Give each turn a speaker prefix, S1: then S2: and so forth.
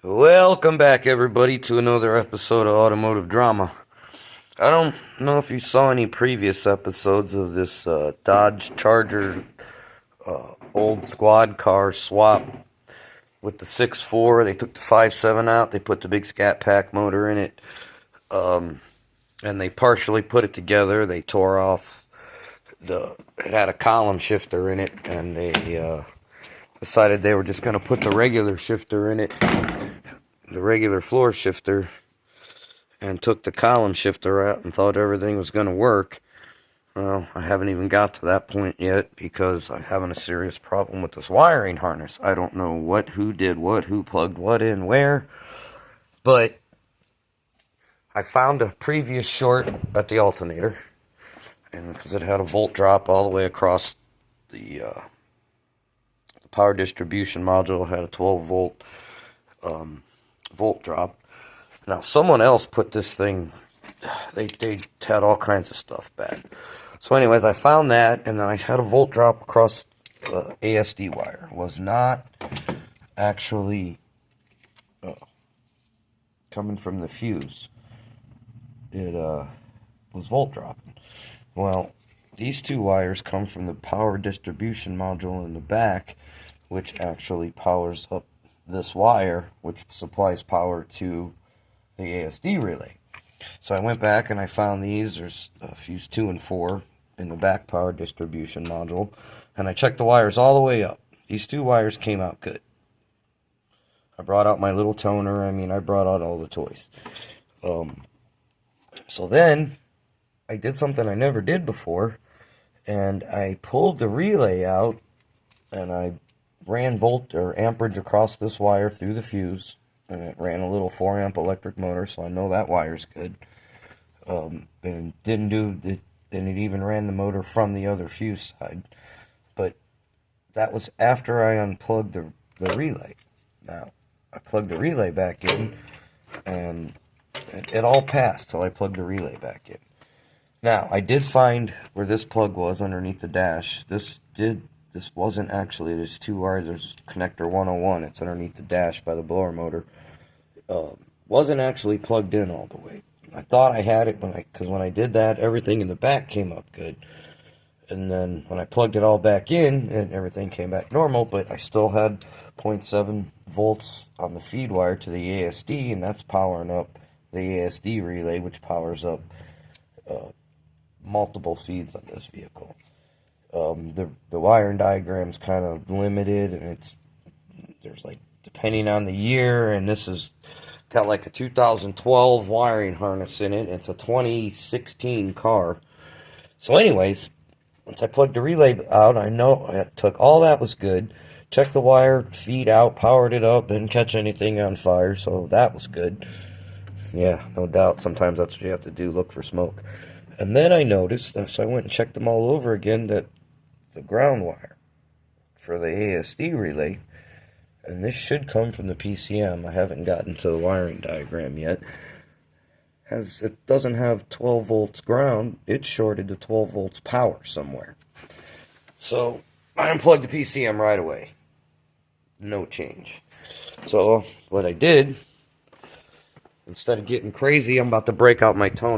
S1: Welcome back, everybody, to another episode of Automotive Drama. I don't know if you saw any previous episodes of this Dodge Charger old squad car swap with the 6.4. They took the 5.7 out, they put the big scat pack motor in it, and they partially put it together. They tore off it had a column shifter in it, and they decided they were just going to put the regular shifter in it, the regular floor shifter, and took the column shifter out and thought everything was going to work. Well, I haven't even got to that point yet because I'm having a serious problem with this wiring harness. I don't know who did what, who plugged what in where, but I found a previous short at the alternator, and because it had a volt drop all the way across the power distribution module, had a 12 volt volt drop. Now someone else put this thing, they had all kinds of stuff back. So anyways, I found that, and then I had a volt drop across the ASD wire. It was not actually coming from the fuse. It was volt dropping. Well, these two wires come from the power distribution module in the back, which actually powers up this wire, which supplies power to the ASD relay. So I went back and I found these. There's fuse 2 and 4 in the back power distribution module, and I checked the wires all the way up. These two wires came out good. I brought out my little toner. I brought out all the toys. So then I did something I never did before, and I pulled the relay out, and I ran volt or amperage across this wire through the fuse, and it ran a little 4 amp electric motor, so I know that wire's good. And it didn't do it, and it even ran the motor from the other fuse side. But that was after I unplugged the relay. Now I plugged the relay back in, and it all passed till I plugged the relay back in. Now I did find where this plug was underneath the dash. This wasn't actually, there's two wires, there's connector 101, it's underneath the dash by the blower motor. Wasn't actually plugged in all the way. I thought I had it because when I did that, everything in the back came up good. And then when I plugged it all back in, and everything came back normal, but I still had 0.7 volts on the feed wire to the ASD, and that's powering up the ASD relay, which powers up multiple feeds on this vehicle. The wiring diagram's kind of limited, and there's like, depending on the year, and this has got like a 2012 wiring harness in it. It's a 2016 car. So anyways, once I plugged the relay out, I know I took all that was good, checked the wire feed out, powered it up, didn't catch anything on fire, so that was good. Yeah, no doubt, sometimes that's what you have to do, look for smoke. And then I noticed, so I went and checked them all over again, that the ground wire for the ASD relay, and this should come from the PCM. I haven't gotten to the wiring diagram yet. It doesn't have 12 volts ground, it's shorted to 12 volts power somewhere. So I unplugged the PCM right away. No change. So what I did, instead of getting crazy, I'm about to break out my toner.